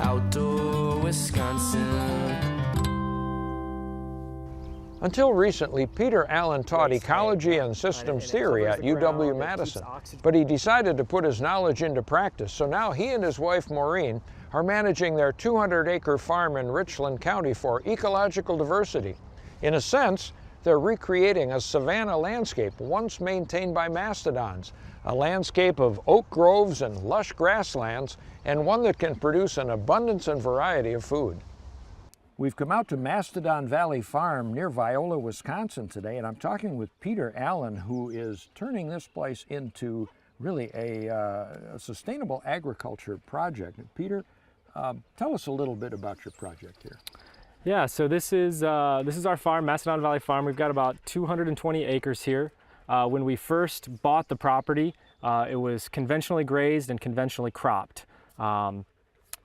outdoor Wisconsin. Until recently, Peter Allen taught ecology and systems theory at UW-Madison, but he decided to put his knowledge into practice, so now he and his wife Maureen are managing their 200-acre farm in Richland County for ecological diversity. In a sense, they're recreating a savanna landscape once maintained by mastodons, a landscape of oak groves and lush grasslands, and one that can produce an abundance and variety of food. We've come out to Mastodon Valley Farm near Viola, Wisconsin today, and I'm talking with Peter Allen, who is turning this place into really a sustainable agriculture project. Peter, tell us a little bit about your project here. Yeah, so this is our farm, Mastodon Valley Farm. We've got about 220 acres here. When we first bought the property, it was conventionally grazed and conventionally cropped.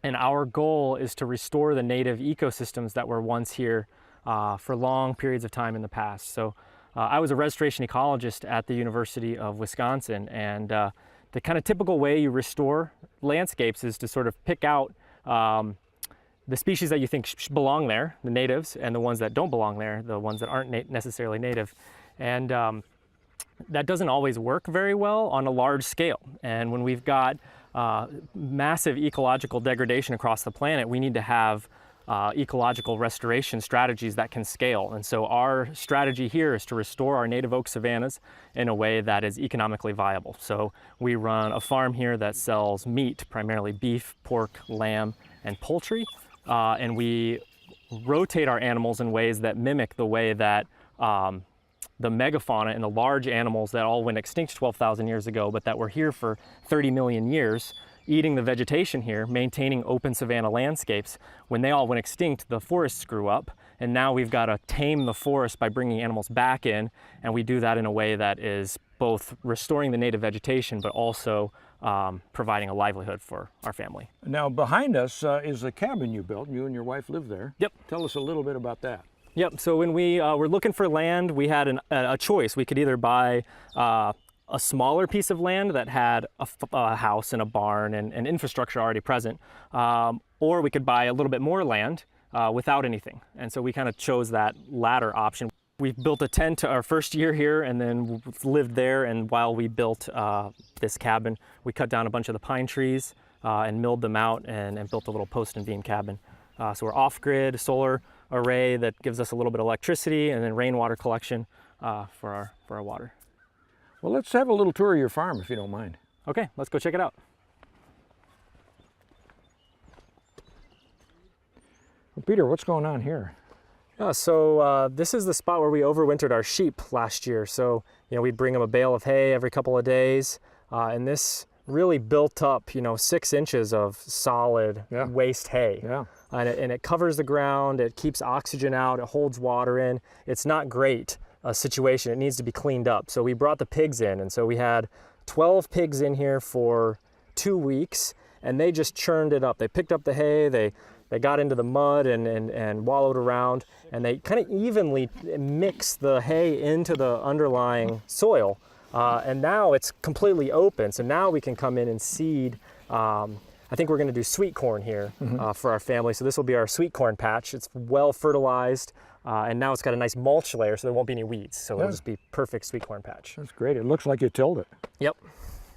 And our goal is to restore the native ecosystems that were once here for long periods of time in the past. So I was a restoration ecologist at the University of Wisconsin, and the kind of typical way you restore landscapes is to sort of pick out the species that you think belong there, the natives, and the ones that don't belong there, the ones that aren't necessarily native. And that doesn't always work very well on a large scale. And when we've got massive ecological degradation across the planet, we need to have ecological restoration strategies that can scale. And so our strategy here is to restore our native oak savannas in a way that is economically viable. So we run a farm here that sells meat, primarily beef, pork, lamb, and poultry. And we rotate our animals in ways that mimic the way that the megafauna and the large animals that all went extinct 12,000 years ago, but that were here for 30 million years, eating the vegetation here, maintaining open savanna landscapes. When they all went extinct, the forests grew up, and now we've got to tame the forest by bringing animals back in, and we do that in a way that is both restoring the native vegetation, but also providing a livelihood for our family. Now behind us is a cabin you built. You and your wife live there. Yep. Tell us a little bit about that. Yep, so when we were looking for land, we had a choice. We could either buy a smaller piece of land that had a house and a barn and infrastructure already present, or we could buy a little bit more land without anything. And so we kind of chose that latter option. We built a tent our first year here and then lived there, and while we built this cabin, we cut down a bunch of the pine trees and milled them out and built a little post and beam cabin. So we're off-grid, solar array that gives us a little bit of electricity, and then rainwater collection for our water. Well, let's have a little tour of your farm if you don't mind. Okay, let's go check it out. Well, Peter, what's going on here? So this is the spot where we overwintered our sheep last year. So, we'd bring them a bale of hay every couple of days, and this really built up, 6 inches of solid waste hay. Yeah. And it covers the ground, it keeps oxygen out, it holds water in. It's not great situation, it needs to be cleaned up. So we brought the pigs in, and so we had 12 pigs in here for 2 weeks, and they just churned it up. They picked up the hay, they got into the mud and wallowed around, and they kind of evenly mixed the hay into the underlying soil. And now it's completely open, so now we can come in and seed. I think we're going to do sweet corn here for our family. So this will be our sweet corn patch. It's well fertilized, and now it's got a nice mulch layer, so there won't be any weeds. So it'll just be perfect sweet corn patch. That's great. It looks like you tilled it. Yep.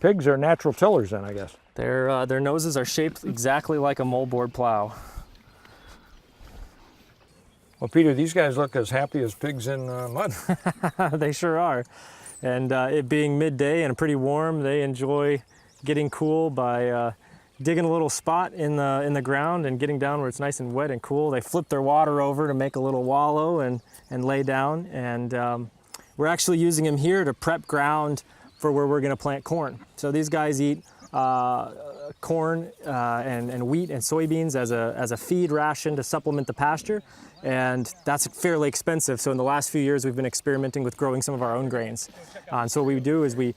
Pigs are natural tillers then, I guess. Their noses are shaped exactly like a moldboard plow. Well, Peter, these guys look as happy as pigs in mud. They sure are. And it being midday and pretty warm, they enjoy getting cool by digging a little spot in the ground and getting down where it's nice and wet and cool. They flip their water over to make a little wallow and lay down. And we're actually using them here to prep ground for where we're going to plant corn. So these guys eat corn and wheat and soybeans as a feed ration to supplement the pasture. And that's fairly expensive. So in the last few years, we've been experimenting with growing some of our own grains. And so what we do is we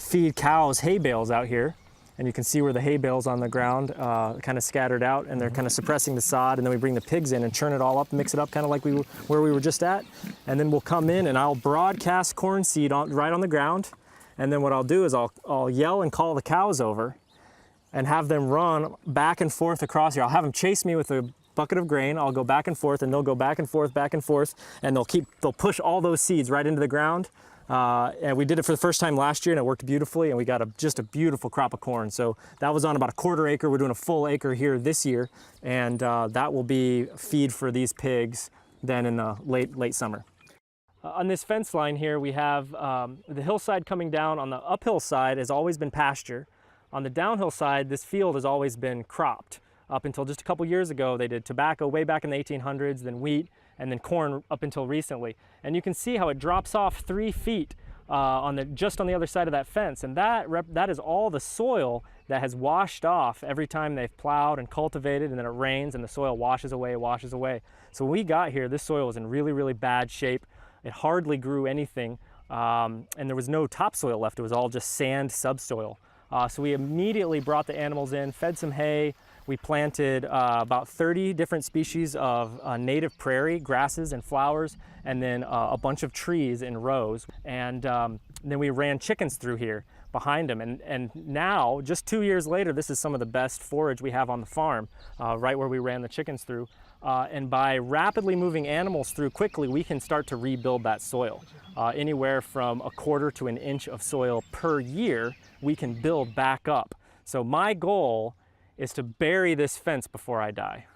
feed cows hay bales out here. And you can see where the hay bales on the ground kind of scattered out, and they're kind of suppressing the sod. And then we bring the pigs in and churn it all up, mix it up kind of like where we were just at. And then we'll come in and I'll broadcast corn seed right on the ground. And then what I'll do is I'll yell and call the cows over. and have them run back and forth across here. I'll have them chase me with a bucket of grain. I'll go back and forth, and they'll go back and forth, and they'll push all those seeds right into the ground. And we did it for the first time last year, and it worked beautifully, and we got just a beautiful crop of corn. So that was on about a 1/4 acre. We're doing a full acre here this year, and that will be feed for these pigs then in the late summer. On this fence line here, we have the hillside coming down. On the uphill side has always been pasture. On the downhill side, this field has always been cropped. Up until just a couple years ago, they did tobacco way back in the 1800s, then wheat, and then corn up until recently. And you can see how it drops off 3 feet just on the other side of that fence. And that is all the soil that has washed off every time they've plowed and cultivated, and then it rains and the soil washes away. So when we got here, this soil was in really, really bad shape. It hardly grew anything, and there was no topsoil left. It was all just sand subsoil. So we immediately brought the animals in, fed some hay. We planted about 30 different species of native prairie grasses and flowers, and then a bunch of trees in rows. And then we ran chickens through here behind them. And now, just 2 years later, this is some of the best forage we have on the farm, right where we ran the chickens through. And by rapidly moving animals through quickly, we can start to rebuild that soil. Anywhere from 1/4 to 1 inch of soil per year, we can build back up. So my goal is to bury this fence before I die.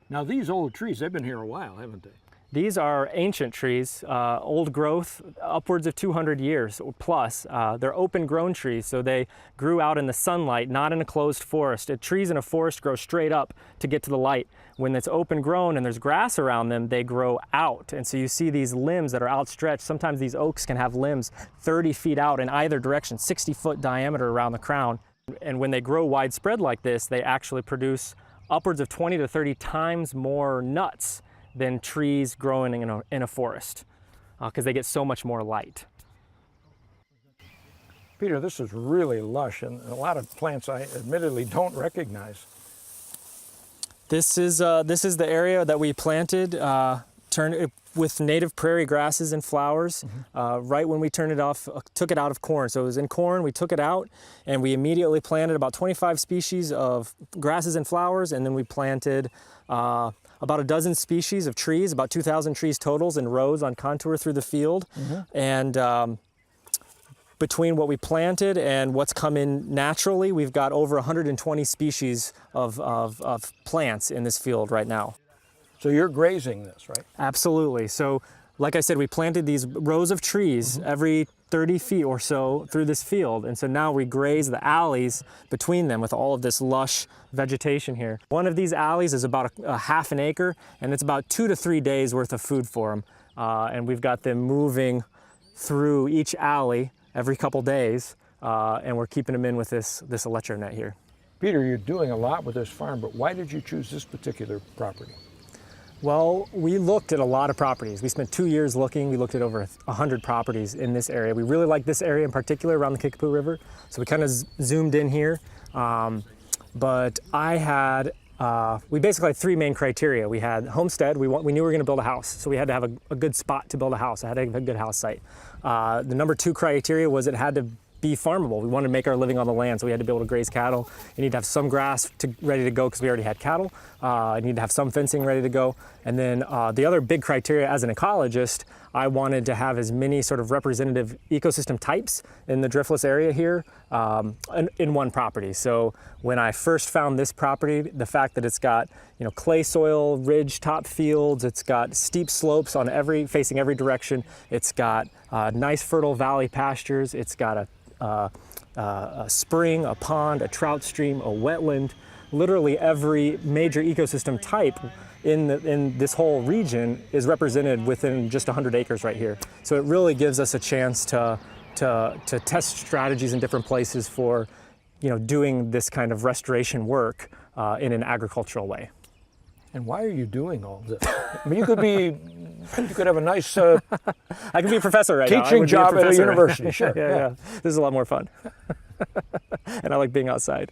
Now these old trees, they've been here a while, haven't they? These are ancient trees, old growth, upwards of 200 years or plus. They're open grown trees, so they grew out in the sunlight, not in a closed forest. Trees in a forest grow straight up to get to the light. When it's open grown and there's grass around them, they grow out. And so you see these limbs that are outstretched. Sometimes these oaks can have limbs 30 feet out in either direction, 60-foot diameter around the crown. And when they grow widespread like this, they actually produce upwards of 20 to 30 times more nuts than trees growing in a forest, because they get so much more light. Peter, this is really lush, and a lot of plants I admittedly don't recognize. This is the area that we planted, with native prairie grasses and flowers. Right when we turned it off, took it out of corn. So it was in corn, we took it out, and we immediately planted about 25 species of grasses and flowers, and then we planted about a dozen species of trees, about 2,000 trees totals in rows on contour through the field. And between what we planted and what's come in naturally, we've got over 120 species of plants in this field right now. So you're grazing this, right? Absolutely. So like I said, we planted these rows of trees every 30 feet or so through this field. And so now we graze the alleys between them with all of this lush vegetation here. One of these alleys is about a half an acre, and it's about 2 to 3 days worth of food for them. And we've got them moving through each alley every couple days, and we're keeping them in with this electro net here. Peter, you're doing a lot with this farm, but why did you choose this particular property? Well, we looked at a lot of properties. We spent 2 years looking. We looked at over 100 properties in this area. We really like this area in particular around the Kickapoo River, so we kind of zoomed in here. But we basically had 3 main criteria. We had homestead. We knew we were going to build a house, so we had to have a good spot to build a house. I had to have a good house site. The number 2 criteria was it had to be farmable. We wanted to make our living on the land, so we had to be able to graze cattle. You need to have some grass ready to go because we already had cattle. You need to have some fencing ready to go. And then the other big criteria as an ecologist, I wanted to have as many sort of representative ecosystem types in the driftless area here in one property. So when I first found this property, the fact that it's got clay soil, ridge top fields, it's got steep slopes on facing every direction, it's got nice fertile valley pastures, it's got a spring, a pond, a trout stream, a wetland. Literally every major ecosystem type in this whole region is represented within just 100 acres right here. So it really gives us a chance to test strategies in different places for doing this kind of restoration work in an agricultural way. And why are you doing all this? I mean, you could have a nice I could be a professor right now. Teaching job at a university, sure. Yeah. This is a lot more fun. And I like being outside.